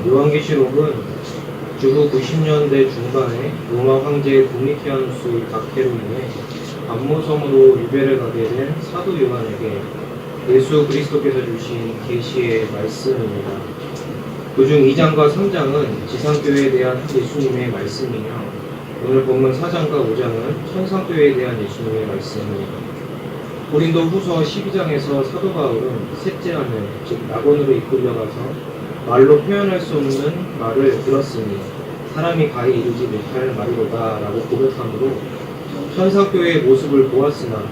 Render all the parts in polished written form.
요한계시록은 주후 90년대 중반에 로마 황제 도미티아누스 박해로 인해 감모섬으로 유배를 가게 된 사도 요한에게 예수 그리스도께서 주신 계시의 말씀입니다. 그중 2장과 3장은 지상교회에 대한 예수님의 말씀이며 오늘 본문 4장과 5장은 천상교회에 대한 예수님의 말씀입니다. 고린도 후서 12장에서 사도 바울은 셋째 하늘, 즉 낙원으로 이끌려가서 말로 표현할 수 없는 말을 들었으니 사람이 가히 이루지 못할 말이로다 라고 고백함으로 천상교회의 모습을 보았으나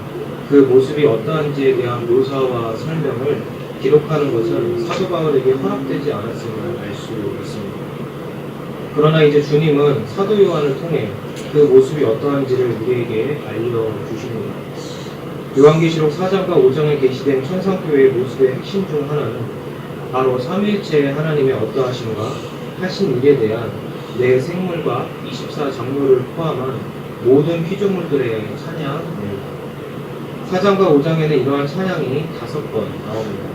그 모습이 어떠한지에 대한 묘사와 설명을 기록하는 것은 사도 바울에게 허락되지 않았음을 알 수 있습니다. 그러나 이제 주님은 사도 요한을 통해 그 모습이 어떠한지를 우리에게 알려주십니다. 요한계시록 4장과 5장에 게시된 천상교회의 모습의 핵심 중 하나는 바로 삼위일체 하나님의 어떠하심과 하신 일에 대한 내 생물과 24장로를 포함한 모든 피조물들의 찬양입니다. 4장과 5장에는 이러한 찬양이 5번 나옵니다.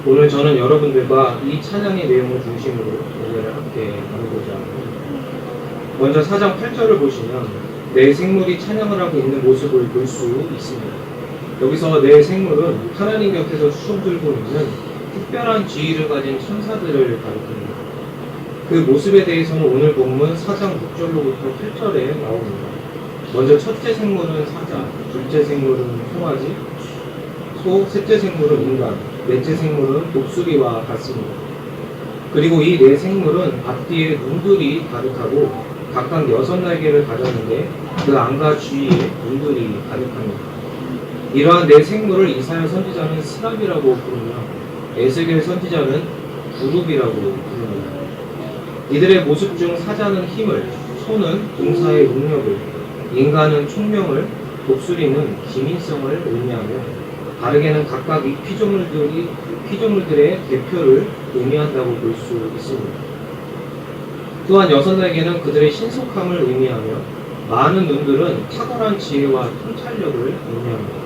오늘 저는 여러분들과 이 찬양의 내용을 중심으로 오늘 함께 나누고자 합니다. 먼저 4장 8절을 보시면 내 생물이 찬양을 하고 있는 모습을 볼 수 있습니다. 여기서 내 생물은 하나님 곁에서 수종 들고 있는 특별한 지위를 가진 천사들을 가리킵니다. 그 모습에 대해서는 오늘 본문 4장 6절로부터 8절에 나옵니다. 먼저 첫째 생물은 사자, 둘째 생물은 송아지, 셋째 생물은 인간, 넷째 생물은 독수리와 같습니다. 그리고 이 네 생물은 앞뒤에 눈들이 가득하고 각각 6날개를 가졌는데 그 안과 주위에 눈들이 가득합니다. 이러한 네 생물을 이사야 선지자는 스랍이라고 부르며 에스겔 선지자는 구룹이라고 부릅니다. 이들의 모습 중 사자는 힘을, 소는 동사의 능력을, 인간은 총명을, 독수리는 기민성을 의미하며 다르게는 각각 이 피조물들의 대표를 의미한다고 볼 수 있습니다. 또한 6날개는 그들의 신속함을 의미하며 많은 눈들은 탁월한 지혜와 통찰력을 의미합니다.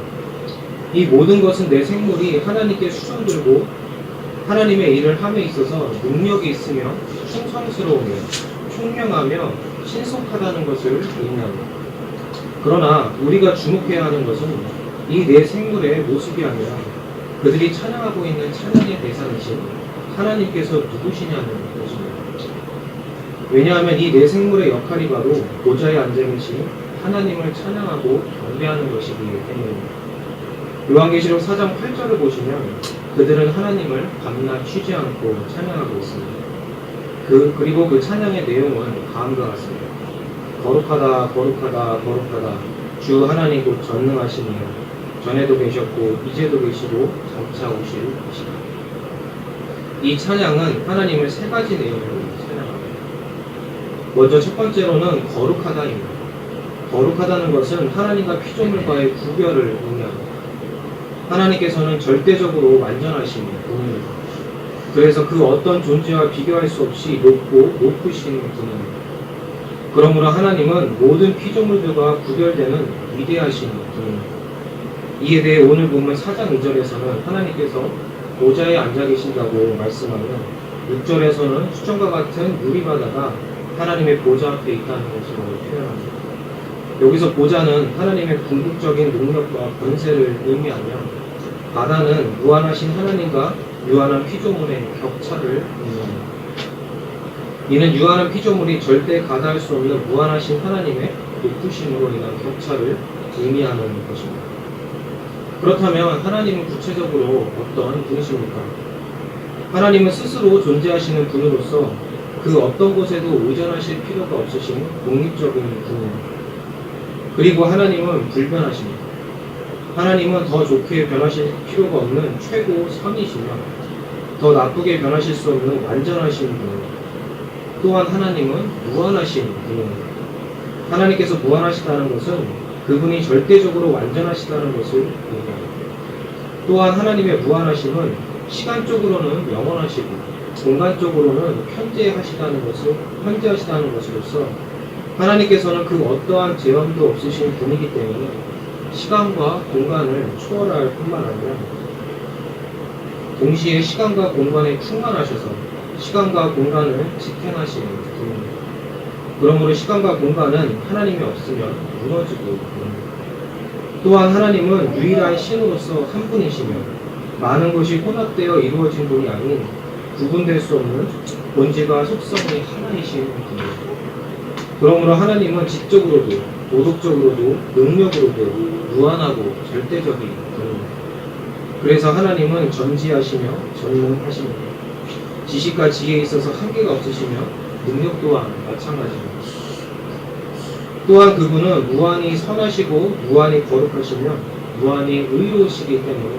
이 모든 것은 내 생물이 하나님께 수종들고 하나님의 일을 함에 있어서 능력이 있으며 충성스러우며 총명하며 신속하다는 것을 의미합니다. 그러나 우리가 주목해야 하는 것은 이 네 생물의 모습이 아니라 그들이 찬양하고 있는 찬양의 대상이신 하나님께서 누구시냐는 것입니다. 왜냐하면 이 네 생물의 역할이 바로 보좌에 앉아 계신 하나님을 찬양하고 경배하는 것이기 때문입니다. 요한계시록 4장 8절을 보시면 그들은 하나님을 밤낮 쉬지 않고 찬양하고 있습니다. 그리고 그 찬양의 내용은 다음과 같습니다. 거룩하다 거룩하다 거룩하다 주 하나님 곧 전능하시니요 전에도 계셨고 이제도 계시고 장차 오실 것이다. 이 찬양은 하나님을 세 가지 내용으로 찬양합니다. 먼저 첫 번째로는 거룩하다입니다. 거룩하다는 것은 하나님과 피조물과의 구별을 의미합니다. 하나님께서는 절대적으로 완전하신 분입니다. 그래서 그 어떤 존재와 비교할 수 없이 높고 높으신 분입니다. 그러므로 하나님은 모든 피조물들과 구별되는 위대하신 분입니다. 이에 대해 오늘 보면 4장 2절에서는 하나님께서 보좌에 앉아 계신다고 말씀하며 6절에서는 수정과 같은 유리바다가 하나님의 보좌 앞에 있다는 것으로 표현합니다. 여기서 보좌는 하나님의 궁극적인 능력과 권세를 의미하며 바다는 무한하신 하나님과 유한한 피조물의 격차를 의미합니다. 이는 유한한 피조물이 절대 가다할 수 없는 무한하신 하나님의 높으심으로 인한 격차를 의미하는 것입니다. 그렇다면 하나님은 구체적으로 어떤 분이십니까? 하나님은 스스로 존재하시는 분으로서 그 어떤 곳에도 의존하실 필요가 없으신 독립적인 분입니다. 그리고 하나님은 불변하십니다. 하나님은 더 좋게 변하실 필요가 없는 최고 선이시며 더 나쁘게 변하실 수 없는 완전하신 분입니다. 또한 하나님은 무한하신 분입니다. 하나님께서 무한하시다는 것은 그분이 절대적으로 완전하시다는 것을 의미합니다. 또한 하나님의 무한하심은 시간적으로는 영원하시고 공간적으로는 현재하시다는 것으로서 하나님께서는 그 어떠한 제한도 없으신 분이기 때문에 시간과 공간을 초월할 뿐만 아니라 동시에 시간과 공간에 충만하셔서 시간과 공간을 지탱하시는 분입니다. 그러므로 시간과 공간은 하나님이 없으면 무너지고 있습니다. 또한 하나님은 유일한 신으로서 한 분이시며 많은 것이 혼합되어 이루어진 분이 아닌 구분될 수 없는 본질과 속성이 하나이신 분입니다. 그러므로 하나님은 지적으로도 도덕적으로도 능력으로도 무한하고 절대적인 분입니다. 그래서 하나님은 전지하시며 전능하십니다. 지식과 지혜에 있어서 한계가 없으시며 능력 또한 마찬가지입니다. 또한 그분은 무한히 선하시고 무한히 거룩하시며 무한히 의로우시기 때문에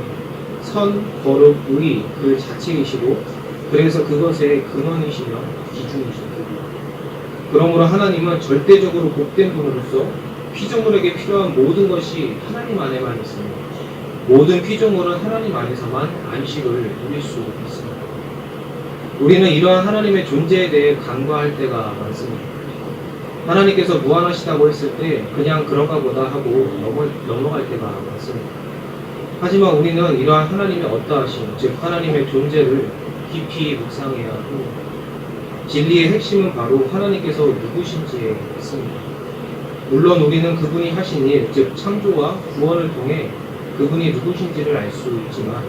선, 거룩, 의 그 자체이시고 그래서 그것의 근원이시며 기준이십니다. 그러므로 하나님은 절대적으로 복된 분으로서 피조물에게 필요한 모든 것이 하나님 안에만 있습니다. 모든 피조물은 하나님 안에서만 안식을 누릴 수 있습니다. 우리는 이러한 하나님의 존재에 대해 간과할 때가 많습니다. 하나님께서 무한하시다고 했을 때 그냥 그런가 보다 하고 넘어갈 때가 많습니다. 하지만 우리는 이러한 하나님의 어떠하심, 즉 하나님의 존재를 깊이 묵상해야 합니다. 진리의 핵심은 바로 하나님께서 누구신지에 있습니다. 물론 우리는 그분이 하신 일, 즉 창조와 구원을 통해 그분이 누구신지를 알 수 있지만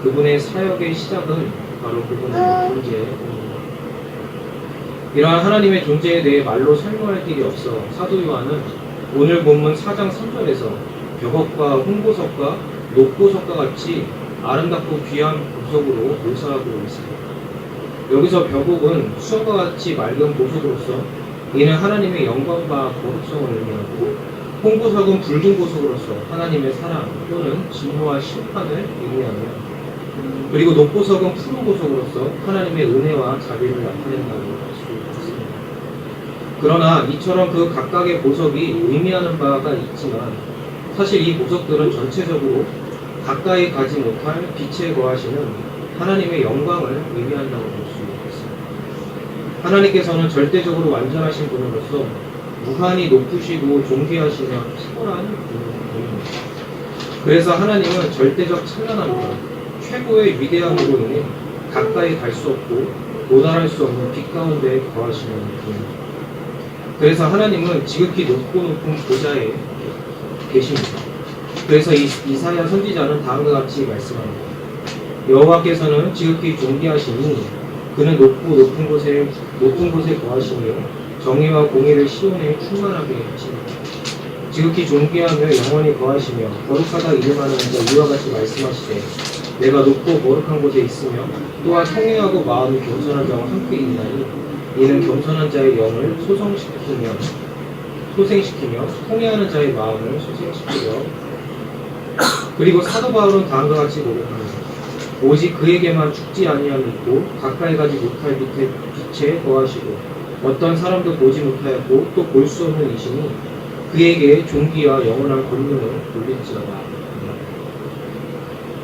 그분의 사역의 시작은 바로 그분의 존재입니다. 이러한 하나님의 존재에 대해 말로 설명할 길이 없어 사도 요한은 오늘 본문 4장 3절에서 벽업과 홍보석과 녹보석과 같이 아름답고 귀한 보석으로 묘사하고 있습니다. 여기서 벽옥은 수정과 같이 맑은 보석으로서 이는 하나님의 영광과 거룩성을 의미하고 홍보석은 붉은 보석으로서 하나님의 사랑 또는 진노와 심판을 의미하며 그리고 녹보석은 푸른 보석으로서 하나님의 은혜와 자비를 나타낸다고 할 수 있습니다. 그러나 이처럼 그 각각의 보석이 의미하는 바가 있지만 사실 이 보석들은 전체적으로 가까이 가지 못할 빛에 거하시는 하나님의 영광을 의미한다고 볼 수 있습니다. 하나님께서는 절대적으로 완전하신 분으로서 무한히 높으시고 존귀하시며 탁월한 분입니다. 그래서 하나님은 절대적 찬란함과 최고의 위대함으로 인해 가까이 갈 수 없고 도달할 수 없는 빛 가운데 거하시는 분입니다. 그래서 하나님은 지극히 높은 보좌에 계십니다. 그래서 이사야 선지자는 다음과 같이 말씀합니다. 여호와께서는 지극히 존귀하시니 그는 높은 곳에 거하시며 정의와 공의를 시온에 충만하게 하십니다. 지극히 존귀하며 영원히 거하시며 거룩하다 이름하는 자 이와 같이 말씀하시되 내가 높고 거룩한 곳에 있으며 또한 통회하고 마음이 겸손한 자와 함께 있나니 이는 겸손한 자의 영을 소생시키며 통회하는 자의 마음을 소생시키려 그리고 사도 바울은 다음과 같이 고백합니다. 오직 그에게만 죽지 아니함이 있고 가까이 가지 못할 빛에 거하시고 어떤 사람도 보지 못하였고 또 볼 수 없는 이시니 그에게 존귀와 영원한 권능을 돌릴지어다.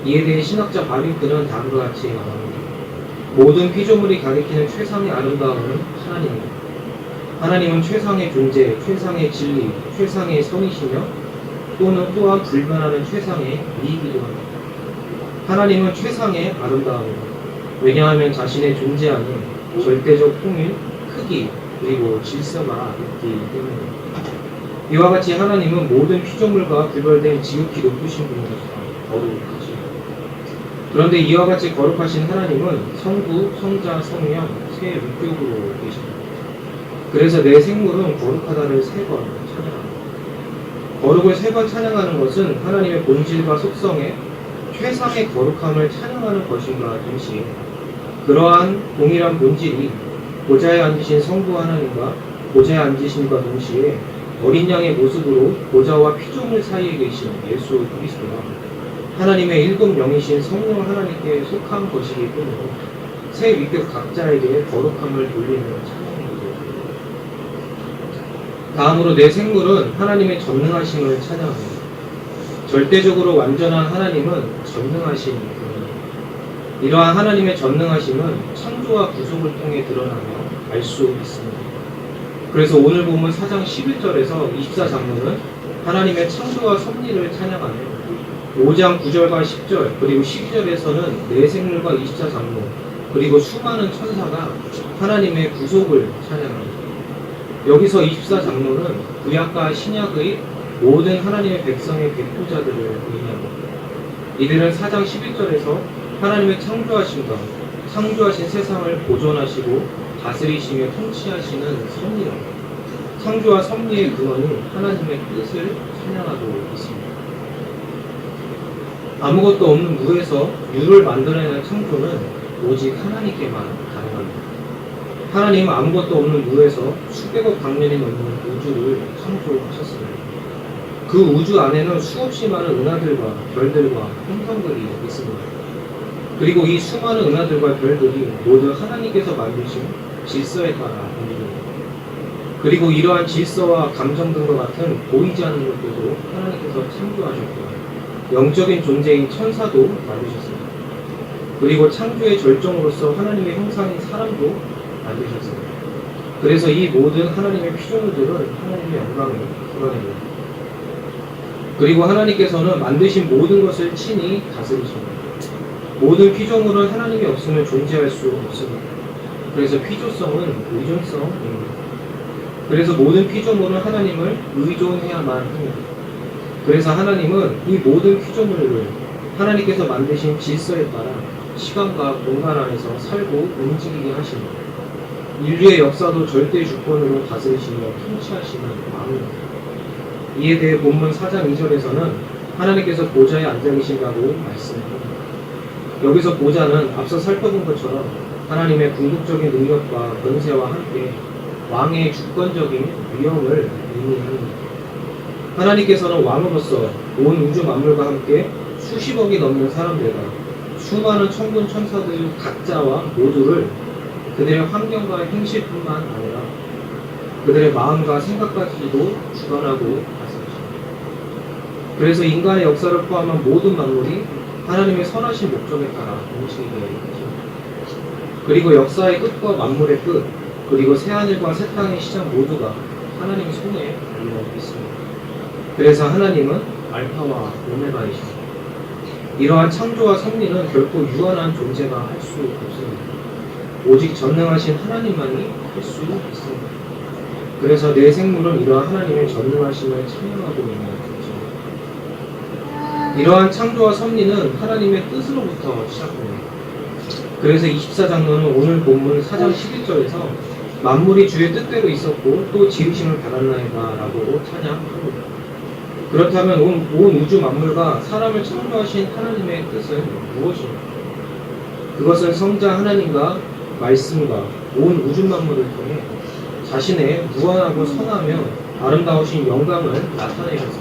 이에 대해 신학자 바빙크는 다음과 같이 말합니다. 모든 피조물이 가리키는 최상의 아름다움은 하나님입니다. 하나님은 최상의 존재, 최상의 진리, 최상의 선이시며 또한 불변하는 최상의 미이기도 합니다. 하나님은 최상의 아름다움입니다. 왜냐하면 자신의 존재 안에 절대적 통일, 크기, 그리고 질서가 있기 때문입니다. 이와 같이 하나님은 모든 피조물과 구별된 지극히 높으신 분이시다. 거룩하시다. 그런데 이와 같이 거룩하신 하나님은 성부, 성자, 성령, 세 위격으로 계십니다. 그래서 내 생물은 거룩하다를 3번 찬양합니다. 거룩을 3번 찬양하는 것은 하나님의 본질과 속성에 최상의 거룩함을 찬양하는 것인가 동시에 그러한 동일한 본질이 보좌에 앉으신 성부 하나님과 보좌에 앉으심과 동시에 어린 양의 모습으로 보좌와 피조물 사이에 계신 예수 그리스도와 하나님의 일곱 영이신 성령 하나님께 속한 것이기 때문에 세 위격 각자에게 거룩함을 돌리는 찬양입니다. 다음으로 내 생물은 하나님의 전능하심을 찬양합니다. 절대적으로 완전한 하나님은 전능하신 분입니다. 이러한 하나님의 전능하심은 창조와 구속을 통해 드러나며 알 수 있습니다. 그래서 오늘 본문 4장 11절에서 24장로는 하나님의 창조와 섭리를 찬양하며 5장 9절과 10절 그리고 12절에서는 내 생물과 24장로 그리고 수많은 천사가 하나님의 구속을 찬양합니다. 여기서 24장로는 구약과 신약의 모든 하나님의 백성의 백부자들을 의미합니다. 이들은 4장 11절에서 하나님의 창조하심과 창조하신 세상을 보존하시고 다스리시며 통치하시는 섭리로 창조와 섭리의 근원이 하나님의 뜻을 찬양하고 있습니다. 아무것도 없는 무에서 유를 만들어내는 창조는 오직 하나님께만 가능합니다. 하나님은 아무것도 없는 무에서 수백억 광년이 넘는 우주를 창조하셨습니다. 그 우주 안에는 수없이 많은 은하들과 별들과 행성들이 있습니다. 그리고 이 수많은 은하들과 별들이 모두 하나님께서 만드신 질서에 따라 움직입니다. 그리고 이러한 질서와 감정 등과 같은 보이지 않는 것들도 하나님께서 창조하셨고 영적인 존재인 천사도 만드셨습니다. 그리고 창조의 절정으로서 하나님의 형상인 사람도 만드셨습니다. 그래서 이 모든 하나님의 피조물들은 하나님의 영광을 드러냅니다. 그리고 하나님께서는 만드신 모든 것을 친히 다스리십니다. 모든 피조물은 하나님이 없으면 존재할 수 없습니다. 그래서 피조성은 의존성입니다. 그래서 모든 피조물은 하나님을 의존해야만 합니다. 그래서 하나님은 이 모든 피조물을 하나님께서 만드신 질서에 따라 시간과 공간 안에서 살고 움직이게 하십니다. 인류의 역사도 절대 주권으로 다스리시며 통치하시는 왕입니다. 이에 대해 본문 4장 2절에서는 하나님께서 보좌에 앉아 계신다고 말씀합니다. 여기서 보좌는 앞서 살펴본 것처럼 하나님의 궁극적인 능력과 권세와 함께 왕의 주권적인 위엄을 의미합니다. 하나님께서는 왕으로서 온 우주 만물과 함께 수십억이 넘는 사람들과 수많은 천군 천사들 각자와 모두를 그들의 환경과 행실뿐만 아니라 그들의 마음과 생각까지도 주관하고 다스리십니다. 그래서 인간의 역사를 포함한 모든 만물이 하나님의 선하신 목적에 따라 움직이게 되십니다. 그리고 역사의 끝과 만물의 끝, 그리고 새하늘과 새 땅의 시작 모두가 하나님의 손에 달려 있습니다. 그래서 하나님은 알파와 오메가이십니다. 이러한 창조와 섭리는 결코 유한한 존재가 할 수 없습니다. 오직 전능하신 하나님만이 할 수 있습니다. 그래서 내 생물은 이러한 하나님의 전능하심을 찬양하고 있는 것입니다. 이러한 창조와 섭리는 하나님의 뜻으로부터 시작됩니다. 그래서 24장로는 오늘 본문 4장 11절에서 만물이 주의 뜻대로 있었고 또 지으심을 받았나이다 라고 찬양합니다. 그렇다면 온 우주 만물과 사람을 창조하신 하나님의 뜻은 무엇입니까? 그것은 성자 하나님과 말씀과 온 우주 만물을 통해 자신의 무한하고 선하며 아름다우신 영광을 나타내면서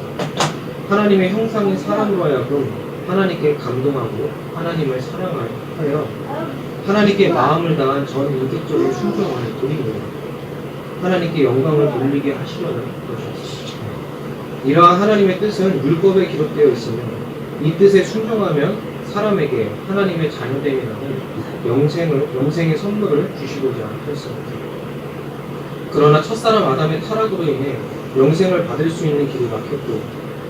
하나님의 형상인 사람으로 하여금 하나님께 감동하고 하나님을 사랑하여 하나님께 마음을 다한 전 인격적인 순종을 드리고 하나님께 영광을 돌리게 하시려는 것이었습니다. 이러한 하나님의 뜻은 율법에 기록되어 있으며 이 뜻에 순종하면 사람에게 하나님의 자녀됨이라는 영생의 선물을 주시고자 하셨습니다. 그러나 첫사람 아담의 타락으로 인해 영생을 받을 수 있는 길이 막혔고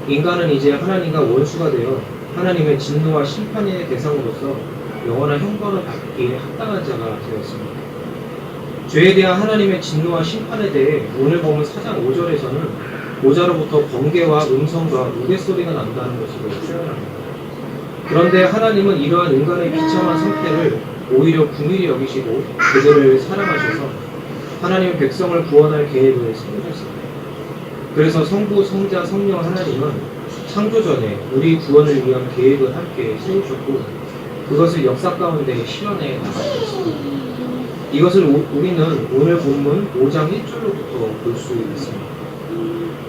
인간은 이제 하나님과 원수가 되어 하나님의 진노와 심판의 대상으로서 영원한 형벌을 받기에 합당한 자가 되었습니다. 죄에 대한 하나님의 진노와 심판에 대해 오늘 보면 4장 5절에서는 보좌로부터 번개와 음성과 우레소리가 난다는 것으로 표현합니다. 그런데 하나님은 이러한 인간의 비참한 상태를 오히려 긍휼히 여기시고 그들을 사랑하셔서 하나님의 백성을 구원할 계획을 세우셨습니다. 그래서 성부, 성자, 성령 하나님은 창조 전에 우리 구원을 위한 계획을 함께 세우셨고 그것을 역사 가운데 실현해 나가셨습니다. 이것을 우리는 오늘 본문 5장 1절로부터 볼 수 있습니다.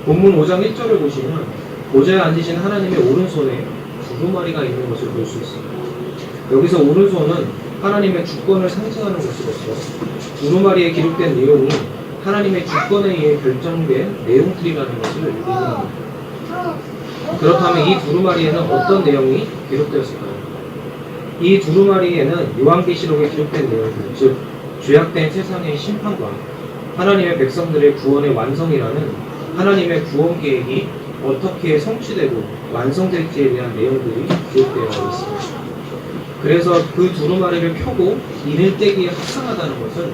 본문 5장 1절을 보시면 보좌에 앉으신 하나님의 오른손에 두루마리가 있는 것을 볼 수 있습니다. 여기서 오른손은 하나님의 주권을 상징하는 것으로서 두루마리에 기록된 내용이 하나님의 주권에 의해 결정된 내용들이라는 것을 의미합니다. 그렇다면 이 두루마리에는 어떤 내용이 기록되었을까요? 이 두루마리에는 요한계시록에 기록된 내용들, 즉 죄악된 세상의 심판과 하나님의 백성들의 구원의 완성이라는 하나님의 구원 계획이 어떻게 성취되고 완성될지에 대한 내용들이 기록되어 있습니다. 그래서 그 두루마리를 펴고 이를 떼기에 합당하다는 것은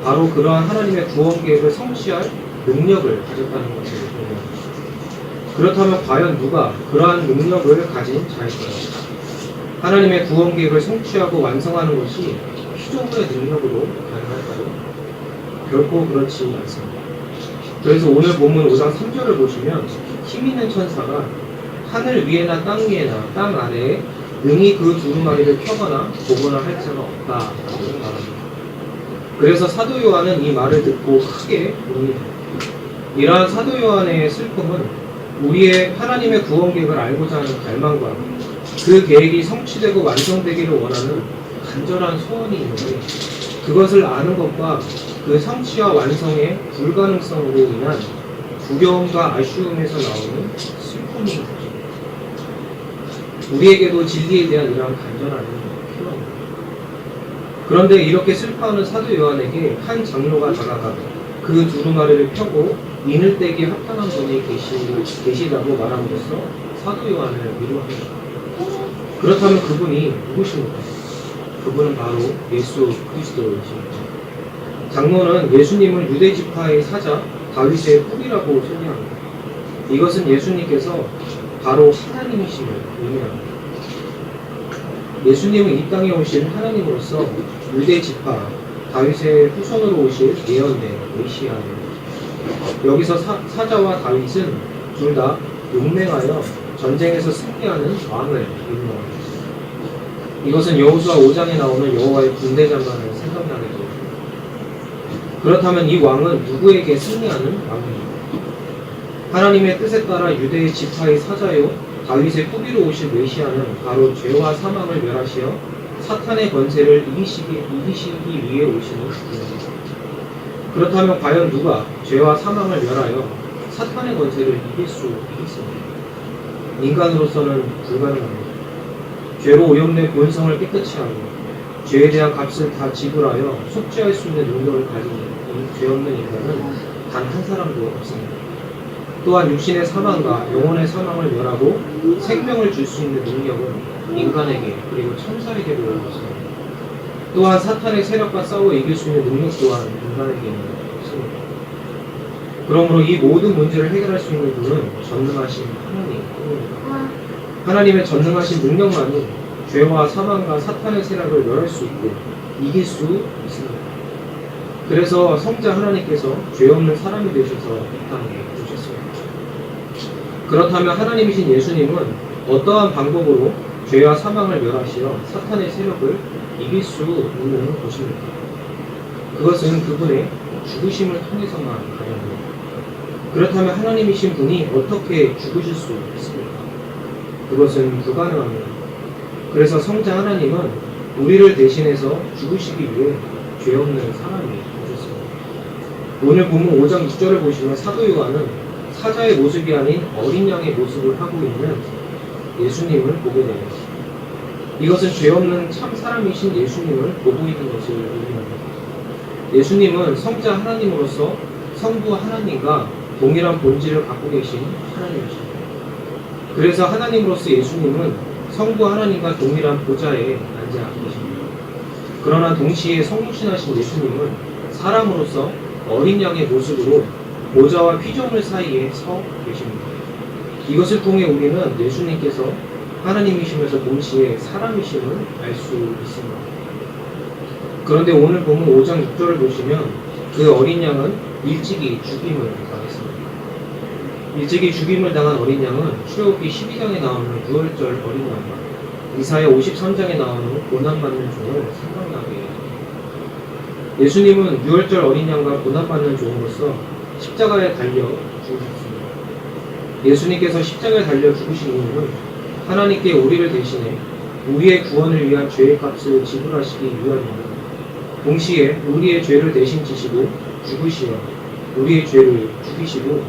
바로 그러한 하나님의 구원 계획을 성취할 능력을 가졌다는 것을 의미합니다. 그렇다면 과연 누가 그러한 능력을 가진 자일까요? 하나님의 구원 계획을 성취하고 완성하는 것이 피조물의 능력으로 가능할까요? 결코 그렇지 않습니다. 그래서 오늘 본문 5장 3절을 보시면 힘 있는 천사가 하늘 위에나 땅 위에나 땅 아래에 능히 그 두루마리를 펴거나 보거나 할 자가 없다라고 말합니다. 그래서 사도 요한은 이 말을 듣고 크게 웁니다. 이러한 사도 요한의 슬픔은 우리의 하나님의 구원 계획을 알고자 하는 갈망과 그 계획이 성취되고 완성되기를 원하는 간절한 소원이 있는데 그것을 아는 것과 그 성취와 완성의 불가능성으로 인한 두려움과 아쉬움에서 나오는 슬픔이 우리에게도 진리에 대한 이러한 간절함이 필요합니다. 그런데 이렇게 슬퍼하는 사도 요한에게 한 장로가 다가가 그 두루마리를 펴고 인을 떼기에 합당한 분이 계시다고 말함으로써 사도 요한을 위로합니다. 그렇다면 그분이 누구십니까? 그분은 바로 예수 그리스도이십니다. 장로는 예수님을 유대 지파의 사자 다윗의 후기라고 소개합니다. 이것은 예수님께서 바로 하나님이심을 의미합니다. 예수님은 이 땅에 오신 하나님으로서 유대 지파 다윗의 후손으로 오실 예언된 메시아입니다. 여기서 사자와 다윗은 둘 다 용맹하여 전쟁에서 승리하는 왕을 의미합니다. 이것은 여호수아 5장에 나오는 여호와의 군대 장관을 생각나게 됩니다. 그렇다면 이 왕은 누구에게 승리하는 왕입니까? 하나님의 뜻에 따라 유대의 지파의 사자요 다윗의 후비로 오실 메시아는 바로 죄와 사망을 멸하시어 사탄의 권세를 이기시기 위해 오시는 분입니다. 그렇다면 과연 누가 죄와 사망을 멸하여 사탄의 권세를 이길 수 있겠습니까? 인간으로서는 불가능합니다. 죄로 오염된 본성을 깨끗이 하고 죄에 대한 값을 다 지불하여 속죄할 수 있는 능력을 가진 이 죄 없는 인간은 단 한 사람도 없습니다. 또한 육신의 사망과 영혼의 사망을 멸하고 생명을 줄 수 있는 능력은 인간에게 그리고 천사에게도 없습니다. 또한 사탄의 세력과 싸워 이길 수 있는 능력 또한 인간에게는 없습니다. 그러므로 이 모든 문제를 해결할 수 있는 분은 전능하신 하나님입니다. 하나님의 전능하신 능력만이 죄와 사망과 사탄의 세력을 멸할 수 있고 이길 수 있습니다. 그래서 성자 하나님께서 죄 없는 사람이 되셔서 이 땅에 오셨습니다. 그렇다면 하나님이신 예수님은 어떠한 방법으로 죄와 사망을 멸하시어 사탄의 세력을 이길 수 있는 것입니까? 그것은 그분의 죽으심을 통해서만 가능합니다. 그렇다면 하나님이신 분이 어떻게 죽으실 수 있습니까? 그것은 불가능합니다. 그래서 성자 하나님은 우리를 대신해서 죽으시기 위해 죄 없는 사람이 오셨습니다. 오늘 본문 5장 6절을 보시면 사도 요한은 사자의 모습이 아닌 어린 양의 모습을 하고 있는 예수님을 보게 됩니다. 이것은 죄 없는 참 사람이신 예수님을 보고 있는 것을 의미합니다. 예수님은 성자 하나님으로서 성부 하나님과 동일한 본질을 갖고 계신 하나님이십니다. 그래서 하나님으로서 예수님은 성부 하나님과 동일한 보좌에 앉아 계십니다. 그러나 동시에 성육신하신 예수님은 사람으로서 어린 양의 모습으로 보좌와 피조물 사이에 서 계십니다. 이것을 통해 우리는 예수님께서 하나님이시면서 동시에 사람이심을 알 수 있습니다. 그런데 오늘 보면 5장 6절을 보시면 그 어린 양은 일찍이 죽임을 당했습니다. 일찍이 죽임을 당한 어린 양은 출애굽기 12장에 나오는 6월절 어린 양과 이사야 53장에 나오는 고난받는 종을 생각나게 합니다. 예수님은 6월절 어린 양과 고난받는 종으로서 십자가에 달려 죽으셨습니다. 예수님께서 십자가에 달려 죽으신 이유는 하나님께 우리를 대신해 우리의 구원을 위한 죄의 값을 지불하시기 위함입니다. 동시에 우리의 죄를 대신 지시고 죽으시어 우리의 죄를 죽이시고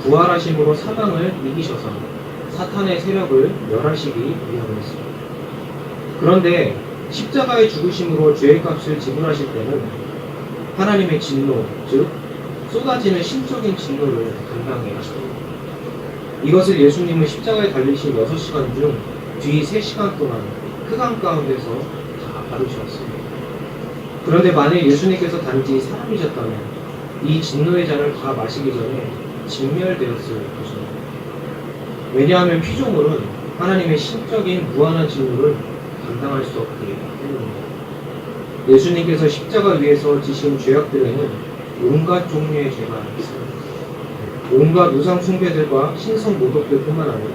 부활하심으로 사망을 이기셔서 사탄의 세력을 멸하시기 위함이었습니다. 그런데 십자가의 죽으심으로 죄의 값을 지불하실 때는 하나님의 진노, 즉 쏟아지는 신적인 진노를 감당해야 합니다. 이것을 예수님은 십자가에 달리신 6시간 중 뒤 3시간 동안 흑암 가운데서 다 받으셨습니다. 그런데 만일 예수님께서 단지 사람이셨다면 이 진노의 잔을 다 마시기 전에 진멸되었을 것입니다. 왜냐하면 피조물은 하나님의 신적인 무한한 진노를 감당할 수 없기 때문입니다. 예수님께서 십자가 위에서 지신 죄악들에는 온갖 종류의 죄가 있습니다. 온갖 우상 숭배들과 신성 모독들뿐만 아니라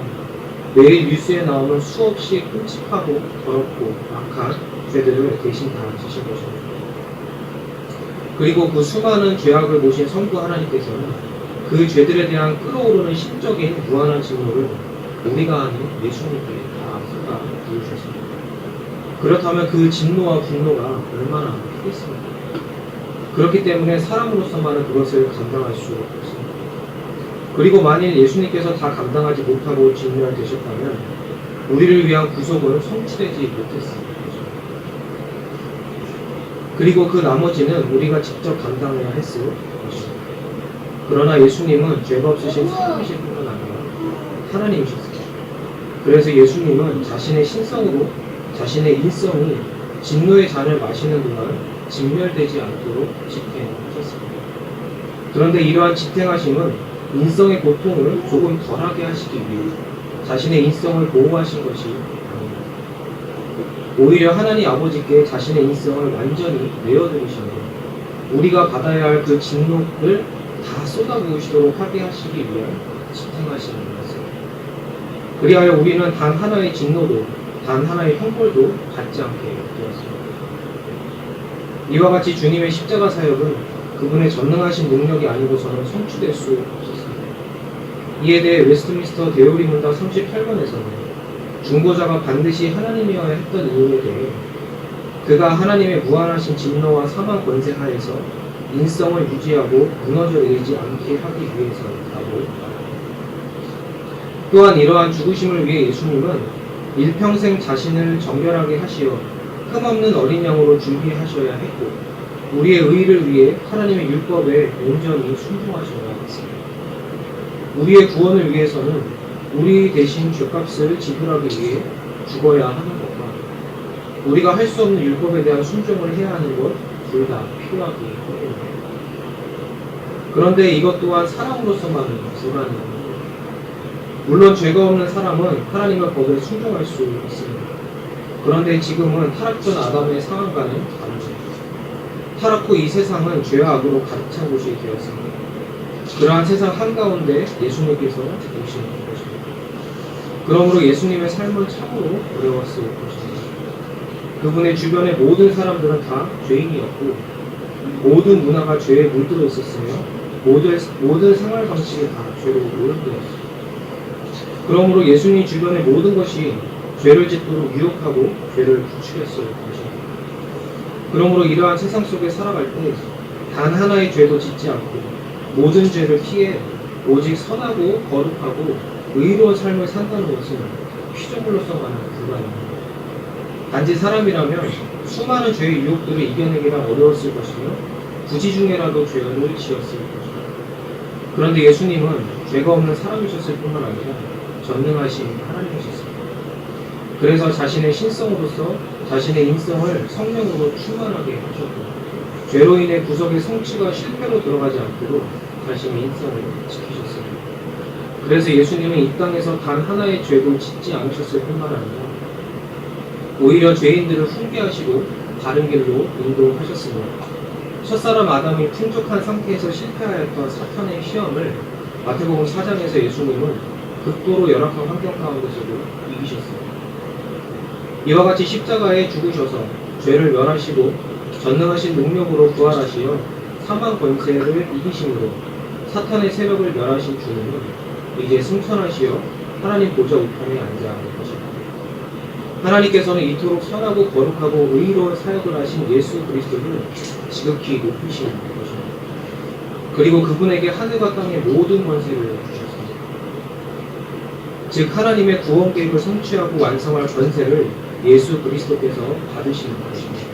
매일 뉴스에 나오는 수없이 끔찍하고 더럽고 악한 죄들을 대신 다 지신 것입니다. 그리고 그 수많은 죄악을 보신 성부 하나님께서는 그 죄들에 대한 끓어오르는 신적인 무한한 진노를 우리가 아닌 예수님께 다 쏟아 부으셨습니다. 그렇다면 그 진노와 분노가 얼마나 크겠습니까? 그렇기 때문에 사람으로서만은 그것을 감당할 수 없습니다. 그리고 만일 예수님께서 다 감당하지 못하고 진멸되셨다면 우리를 위한 구속은 성취되지 못했습니다. 그리고 그 나머지는 우리가 직접 감당해야 했을 것입니다. 그러나 예수님은 죄가 없으신 사람이실 뿐만 아니라 하나님이셨습니다. 그래서 예수님은 자신의 신성으로 자신의 인성이 진노의 잔을 마시는 동안 진멸되지 않도록 지탱하셨습니다. 그런데 이러한 지탱하심은 인성의 고통을 조금 덜하게 하시기 위해 자신의 인성을 보호하신 것이 아닙니다. 오히려 하나님 아버지께 자신의 인성을 완전히 내어드리시며 우리가 받아야 할 그 진노를 다 쏟아부으시도록 하게 하시기 위해 지탱하시는 것입니다. 그리하여 우리는 단 하나의 진노도 단 하나의 형벌도 받지 않게 되었습니다. 이와 같이 주님의 십자가 사역은 그분의 전능하신 능력이 아니고서는 성취될 수 없었습니다. 이에 대해 웨스트민스터 대요리 문답 38번에서는 중보자가 반드시 하나님이어야 했던 이유에 대해 그가 하나님의 무한하신 진노와 사망 권세 하에서 인성을 유지하고 무너져 내리지 않게 하기 위해서라고 말합니다. 또한 이러한 죽으심을 위해 예수님은 일평생 자신을 정결하게 하시어 흠없는 어린 양으로 준비하셔야 했고 우리의 의를 위해 하나님의 율법에 온전히 순종하셔야 했습니다. 우리의 구원을 위해서는 우리 대신 죄값을 지불하기 위해 죽어야 하는 것과 우리가 할 수 없는 율법에 대한 순종을 해야 하는 것 둘 다 필요하기 때문입니다. 그런데 이것 또한 사람으로서만은 불가능합니다. 물론 죄가 없는 사람은 하나님의 법에 순종할 수 있습니다. 그런데 지금은 타락전 아담의 상황과는 다릅니다. 타락 후 이 세상은 죄와 악으로 가득 찬 곳이 되었습니다. 그러한 세상 한가운데 예수님께서 오신 것입니다. 그러므로 예수님의 삶은 참으로 어려웠을 것입니다. 그분의 주변의 모든 사람들은 다 죄인이었고 모든 문화가 죄에 물들어 있었으며 모든 생활 방식이 다 죄로 오염되었습니다. 그러므로 예수님 주변의 모든 것이 죄를 짓도록 유혹하고 죄를 부추겼을 것입니다. 그러므로 이러한 세상 속에 살아갈 때 단 하나의 죄도 짓지 않고 모든 죄를 피해 오직 선하고 거룩하고 의로운 삶을 산다는 것은 피조물로서만은 불가능합니다. 단지 사람이라면 수많은 죄의 유혹들을 이겨내기가 어려웠을 것이며 부지 중에라도 죄를 지었을 것입니다. 그런데 예수님은 죄가 없는 사람이셨을 뿐만 아니라 전능하신 하나님이셨습니다. 그래서 자신의 신성으로서 자신의 인성을 성령으로 충만하게 하셨고 죄로 인해 구속의 성취가 실패로 들어가지 않도록 자신의 인성을 지키셨습니다. 그래서 예수님은 이 땅에서 단 하나의 죄도 짓지 않으셨을 뿐만 아니라 오히려 죄인들을 훈계하시고 바른 길로 인도하셨으며 첫사람 아담이 풍족한 상태에서 실패하였던 사탄의 시험을 마태복음 4장에서 예수님은 극도로 열악한 환경 가운데서도 이기셨습니다. 이와 같이 십자가에 죽으셔서 죄를 멸하시고 전능하신 능력으로 부활하시어 사망 권세를 이기심으로 사탄의 세력을 멸하신 주님은 이제 승천하시어 하나님 보좌 우편에 앉아 계십니다. 하나님께서는 이토록 선하고 거룩하고 의로운 사역을 하신 예수 그리스도를 지극히 높이시는 것입니다. 그리고 그분에게 하늘과 땅의 모든 권세를 주셨습니다. 즉 하나님의 구원 계획을 성취하고 완성할 권세를 예수 그리스도께서 받으시는 것입니다.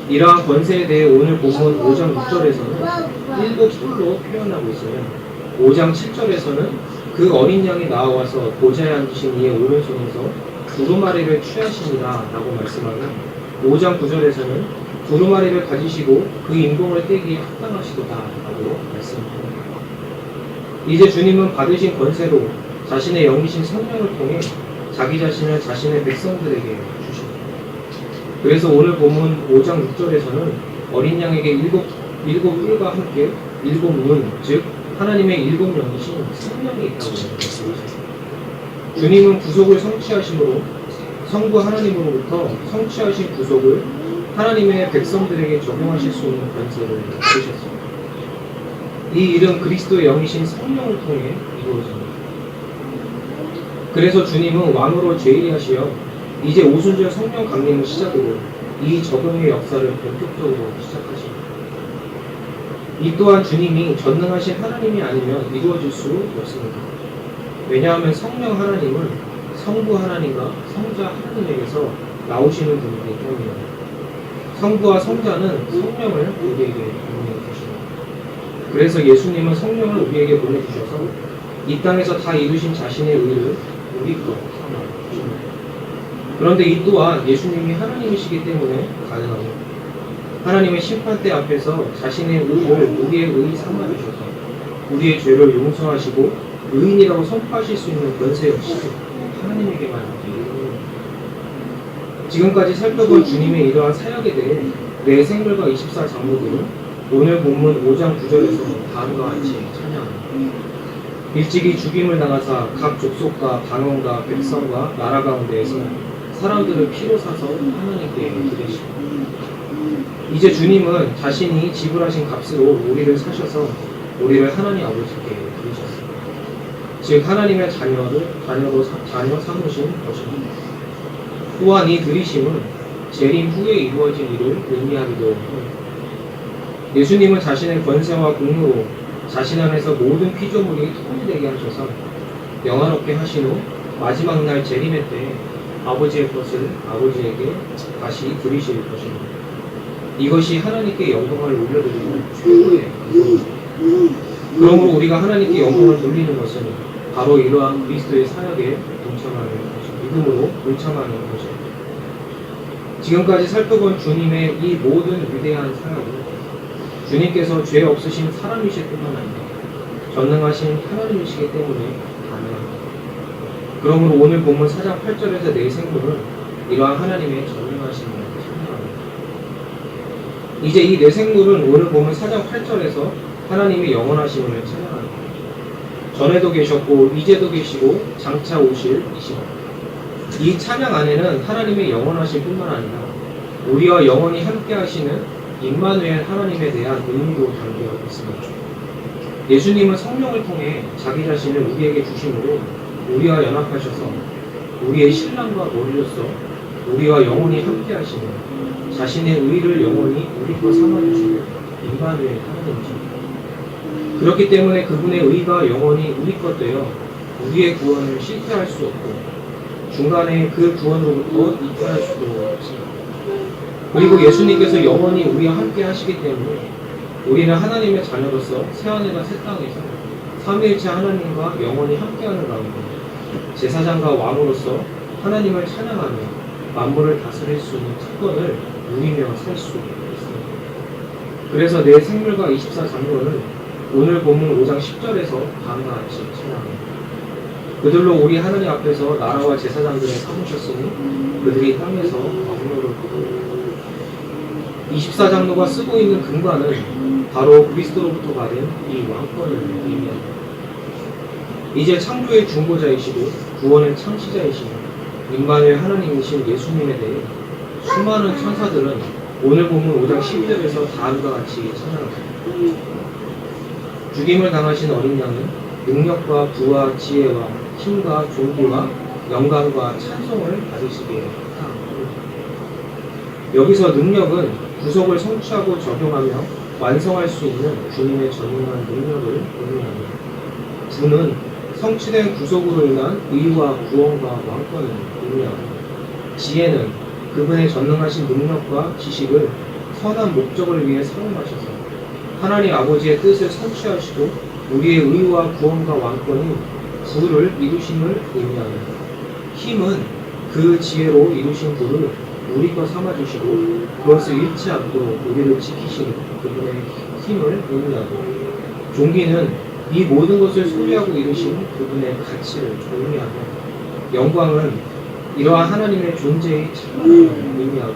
이러한 권세에 대해 오늘 본문 5장 6절에서는 일곱 뿔로 표현하고 있어요. 5장 7절에서는 그 어린 양이 나와서 보좌에 앉으신 이의 오른손에서 두루마리를 취하시니라 라고 말씀하는 5장 9절에서는 두루마리를 가지시고 그 인공을 떼기에 합당하시도다 라고 말씀합니다. 이제 주님은 받으신 권세로 자신의 영이신 성령을 통해 자기 자신을 자신의 백성들에게 주십니다. 그래서 오늘 본문 5장 6절에서는 어린 양에게 일곱 뿔과 함께 일곱 눈, 즉 하나님의 일곱 영이신 성령이 있다고 말씀하셨습니다. 주님은 구속을 성취하심으로 성부 하나님으로부터 성취하신 구속을 하나님의 백성들에게 적용하실 수 있는 권세를 주셨습니다. 이 일은 그리스도의 영이신 성령을 통해 이루어집니다. 그래서 주님은 왕으로 제의하시어 이제 오순절 성령 강림을 시작으로 이 적용의 역사를 본격적으로 시작하십니다. 이 또한 주님이 전능하신 하나님이 아니면 이루어질 수 없습니다. 왜냐하면 성령 하나님은 성부 하나님과 성자 하나님에게서 나오시는 분이기 때문입니다. 성부와 성자는 성령을 우리에게 보내주십니다. 그래서 예수님은 성령을 우리에게 보내주셔서 이 땅에서 다 이루신 자신의 의를 우리 것 삼아 주십니다. 그런데 이 또한 예수님이 하나님이시기 때문에 가능합니다. 하나님의 심판대 앞에서 자신의 의를 우리의 의 삼아 주셔서 우리의 죄를 용서하시고 의인이라고 선포하실 수 있는 권세 역시 하나님에게만 있습니다. 지금까지 살펴본 주님의 이러한 사역에 대해 내 생물과 24장로들은 오늘 본문 5장 9절에서 다음과 같이 찬양합니다. 일찍이 죽임을 당하사 각 족속과 방언과 백성과 나라 가운데에서 사람들을 피로 사서 하나님께 드리시고 이제 주님은 자신이 지불하신 값으로 우리를 사셔서 우리를 하나님 아버지께 드리셨습니다. 즉 하나님의 자녀 삼으신 것입니다. 또한 이 드리심은 재림 후에 이루어진 일을 의미하기도 합니다. 예수님은 자신의 권세와 공로로 자신 안에서 모든 피조물이 통일되게 하셔서 영화롭게 하신 후 마지막 날 재림의 때에 아버지의 것을 아버지에게 다시 드리실 것입니다. 이것이 하나님께 영광을 올려드리는 최고의 방법입니다. 그러므로 우리가 하나님께 영광을 돌리는 것은 바로 이러한 그리스도의 사역에 동참하는 것입니다. 믿음으로 동참하는 것입니다. 지금까지 살펴본 주님의 이 모든 위대한 사역은 주님께서 죄 없으신 사람이실 뿐만 아니라 전능하신 하나님이시기 때문에 가능합니다. 그러므로 오늘 본문 4장 8절에서 내 생물은 이러한 하나님의 전능하심을 찬양합니다. 이제 이 내 생물은 오늘 본문 4장 8절에서 하나님의 영원하심을 찬양합니다. 전에도 계셨고 이제도 계시고 장차 오실 이시다. 이 찬양 안에는 하나님의 영원하심 뿐만 아니라 우리와 영원히 함께 하시는 임마누엘 하나님에 대한 의미도 담겨 있습니다. 예수님은 성령을 통해 자기 자신을 우리에게 주심으로 우리와 연합하셔서 우리의 신랑과 머리로서 우리와 영원히 함께 하시는 자신의 의를 영원히 우리 것 삼아주시는 임마누엘 하나님이십니다. 그렇기 때문에 그분의 의가 영원히 우리 것 되어 우리의 구원을 실패할 수 없고 중간에 그 구원으로부터 이탈할 수도 없습니다. 그리고 예수님께서 영원히 우리와 함께 하시기 때문에 우리는 하나님의 자녀로서 새하늘과 새 땅에서 삼위일체 하나님과 영원히 함께하는 가운데 제사장과 왕으로서 하나님을 찬양하며 만물을 다스릴 수 있는 특권을 누리며 살 수 있습니다. 그래서 내 생물과 24장로는 오늘 본문 5장 10절에서 다음과 같이 찬양합니다. 그들로 우리 하나님 앞에서 나라와 제사장들을 삼으셨으니 그들이 땅에서 왕노를 부르고 24장로가 쓰고 있는 근간은 바로 그리스도로부터 받은 이 왕권을 의미합니다. 이제 창조의 중보자이시고 구원의 창시자이시며 임마누엘 하나님이신 예수님에 대해 수많은 천사들은 오늘 본문 5장 12절에서 다음과 같이 찬양합니다. 죽임을 당하신 어린 양은 능력과 부와 지혜와 힘과 존귀와 영광과 찬송을 받으시기에 합당합니다. 여기서 능력은 구속을 성취하고 적용하며 완성할 수 있는 주님의 전능한 능력을 의미합니다. 부는 성취된 구속으로 인한 의와 구원과 왕권을 의미합니다. 지혜는 그분의 전능하신 능력과 지식을 선한 목적을 위해 사용하셔서 하나님 아버지의 뜻을 성취하시고 우리의 의와 구원과 왕권이 부를 이루심을 의미합니다. 힘은 그 지혜로 이루신 부를 우리 것 삼아주시고 그것을 잃지 않도록 우리를 지키시는 그분의 힘을 의미하고, 존귀는 이 모든 것을 소유하고 이루신 그분의 가치를 의미하고, 영광은 이러한 하나님의 존재의 참함을 의미하고,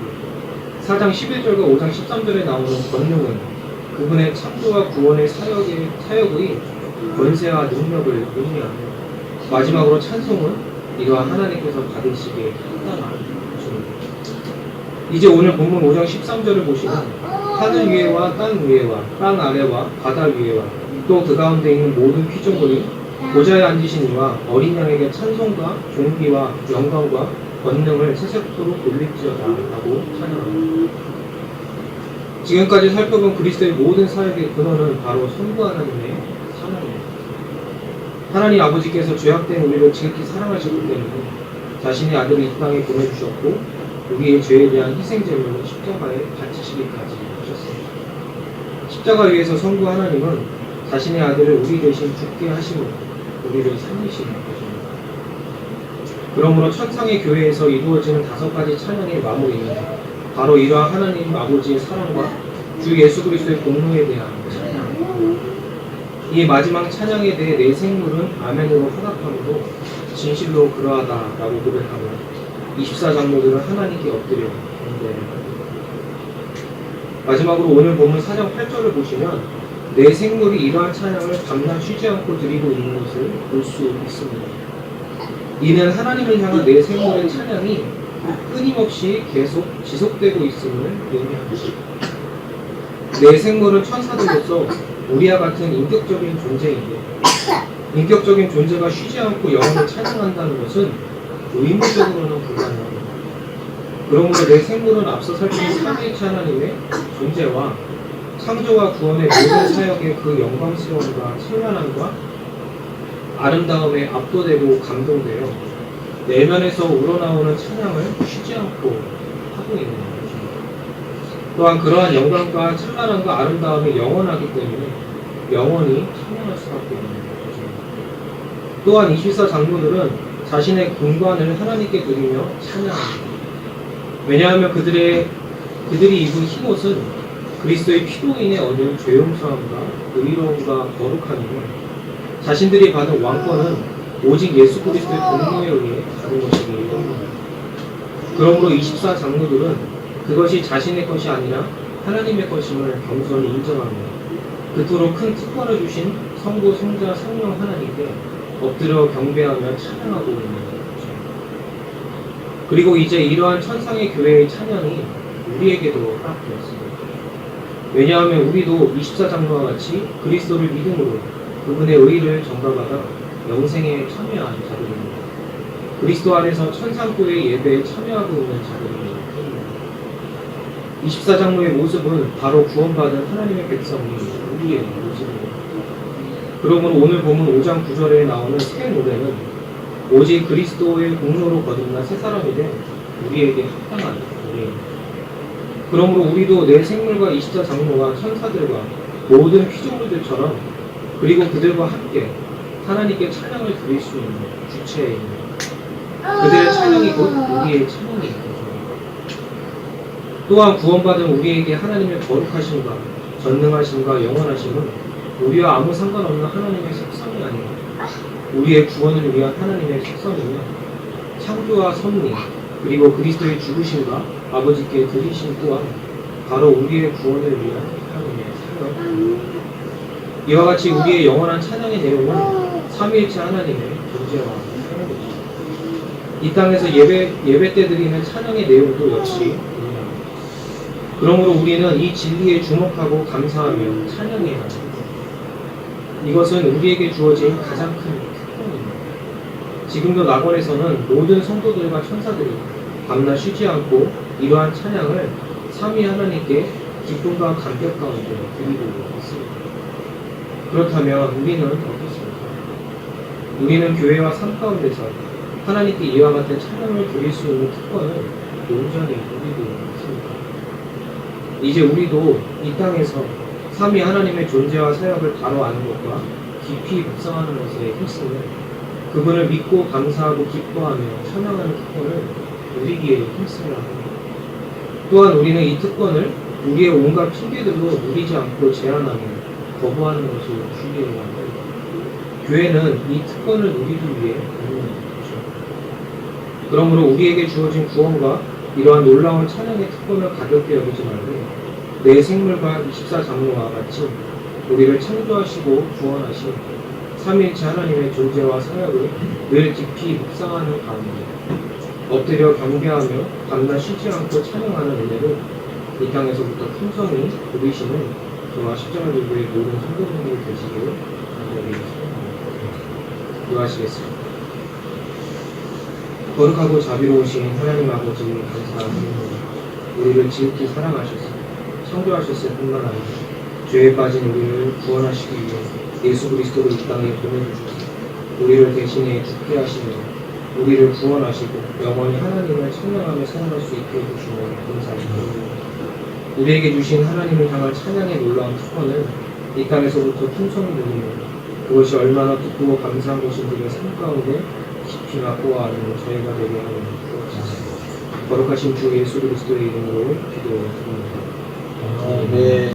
4장 11절과 5장 13절에 나오는 권능은 그분의 창조와 구원의 사역의 권세와 능력을 의미하고, 마지막으로 찬송은 이러한 하나님께서 받으시기에 합당한 것입니다. 이제 오늘 본문 5장 13절을 보시면 하늘 위에와 땅 위에와 땅 아래와 바다 위에와 또 그 가운데 있는 모든 피조물이 보좌에 앉으신 이와 어린 양에게 찬송과 존귀와 영광과 권능을 세세토록 돌릴지어다 하고 찬양합니다. 지금까지 살펴본 그리스도의 모든 사역의 근원은 바로 성부 하나님의 사랑입니다. 하나님 아버지께서 죄악된 우리를 지극히 사랑하셨기 때문에 자신의 아들을 이 땅에 보내주셨고, 우리의 죄에 대한 희생제물로 십자가에 바치시기까지 하셨습니다. 십자가 위에서 성부 하나님은 자신의 아들을 우리 대신 죽게 하심으로 우리를 살리시는 것입니다. 그러므로 천상의 교회에서 이루어지는 5가지 찬양의 마무리는 바로 이러한 하나님 아버지의 사랑과 주 예수 그리스도의 공로에 대한 찬양입니다. 이 마지막 찬양에 대해 내 생물은 아멘으로 화답함으로 진실로 그러하다라고 고백하며 24장로들은 하나님께 엎드려 경배합니다. 마지막으로 오늘 본문 4장 8절을 보시면 내 생물이 이러한 찬양을 밤낮 쉬지 않고 드리고 있는 것을 볼 수 있습니다. 이는 하나님을 향한 내 생물의 찬양이 끊임없이 계속 지속되고 있음을 의미합니다. 내 생물은 천사들로서 우리와 같은 인격적인 존재인데, 인격적인 존재가 쉬지 않고 영원히 찬양한다는 것은 의무적으로는 불가능합니다. 그러므로 내 생물은 앞서 살핀 삼위일체 하나님의 존재와 창조와 구원의 모든 사역의 그 영광스러움과 찬란함과 아름다움에 압도되고 감동되어 내면에서 우러나오는 찬양을 쉬지 않고 하고 있는 것입니다. 또한 그러한 영광과 찬란함과 아름다움이 영원하기 때문에 영원히 찬양할 수밖에 없는 것입니다. 또한 24장로들은 자신의 군관을 하나님께 드리며 찬양합니다. 왜냐하면 그들이 입은 흰옷은 그리스도의 피로 인해 얻은 죄용서함과 의로움과 거룩함이며, 자신들이 받은 왕권은 오직 예수 그리스도의 공로에 의해 받은 것이기 때문입니다. 그러므로 24장로들은 그것이 자신의 것이 아니라 하나님의 것임을 겸손히 인정합니다. 그토록 큰 특권을 주신 성부, 성자, 성령 하나님께 엎드려 경배하며 찬양하고 있는 것입니다. 그리고 이제 이러한 천상의 교회의 찬양이 우리에게도 허락되었습니다. 왜냐하면 우리도 24장로와 같이 그리스도를 믿음으로 그분의 의를 전가받아 영생에 참여한 자들입니다. 그리스도 안에서 천상교회 예배에 참여하고 있는 자들입니다. 24장로의 모습은 바로 구원받은 하나님의 백성이 우리의 모습입니다. 그러므로 오늘 본문 5장 9절에 나오는 새 노래는 오직 그리스도의 공로로 거듭난 새 사람이 된 우리에게 합당한 노래입니다. 그러므로 우리도 내 생물과 24장로와 천사들과 모든 피조물들처럼, 그리고 그들과 함께 하나님께 찬양을 드릴 수 있는 주체입니다. 그들의 찬양이 곧 우리의 찬양입니다. 또한 구원받은 우리에게 하나님의 거룩하심과 전능하심과 영원하심은 우리와 아무 상관없는 하나님의 속성이 아니라 우리의 구원을 위한 하나님의 속성이며, 창조와 섭리 그리고 그리스도의 죽으심과 아버지께 드리심 또한 바로 우리의 구원을 위한 하나님의 사역입니다. 이와 같이 우리의 영원한 찬양의 내용은 삼위일체 하나님의 존재와 사역입니다. 이 땅에서 예배 때 드리는 찬양의 내용도 역시 동일합니다. 그러므로 우리는 이 진리에 주목하고 감사하며 찬양해야 합니다. 이것은 우리에게 주어진 가장 큰 특권입니다. 지금도 낙원에서는 모든 성도들과 천사들이 밤낮 쉬지 않고 이러한 찬양을 삼위 하나님께 기쁨과 감격 가운데 드리고 있습니다. 그렇다면 우리는 어떻습니까? 우리는 교회와 삶 가운데서 하나님께 이와 같은 찬양을 드릴 수 있는 특권을 온전히 누리고 있습니다. 이제 우리도 이 땅에서 삼위 하나님의 존재와 사역을 바로 아는 것과 깊이 묵상하는 것에 힘쓰는, 그분을 믿고 감사하고 기뻐하며 찬양하는 특권을 누리기에 힘쓰라. 또한 우리는 이 특권을 우리의 온갖 핑계들로 누리지 않고 제한하며 거부하는 것을 주의해야 합니다. 교회는 이 특권을 누리기 위해 있는 것이죠. 그러므로 우리에게 주어진 구원과 이러한 놀라운 찬양의 특권을 가볍게 여기지 말고 내 생물과 24장로와 같이 우리를 창조하시고 구원하신 삼위일체 하나님의 존재와 사역을 늘 깊이 묵상하는 가운데 엎드려 경배하며 밤낮 쉬지 않고 찬양하는 은혜를 이 땅에서부터 풍성히 누리시는 저와 십자가교회의 모든 성도분들이 되시기를 간절히 소원합니다. 기도하시겠습니다. 거룩하고 자비로우신 하나님 아버지 감사합니다. 우리를 지극히 사랑하셔서 창조하셨을 뿐만 아니라 죄에 빠진 우리를 구원하시기 위해 예수 그리스도를 이 땅에 보내주셔서 우리를 대신해 죽게 하시며 우리를 구원하시고 영원히 하나님을 찬양하며 살아갈 수 있게 해주시며 감사드립니다. 우리에게 주신 하나님을 향한 찬양의 놀라운 특권을 이 땅에서부터 풍성히 누리며 그것이 얼마나 기쁘고 감사한 것인지를 삶 가운데 깊이 맛보아하는 저희가 되게 하여 주옵소서. 거룩하신 주 예수 그리스도의 이름으로 기도드립니다. 아멘.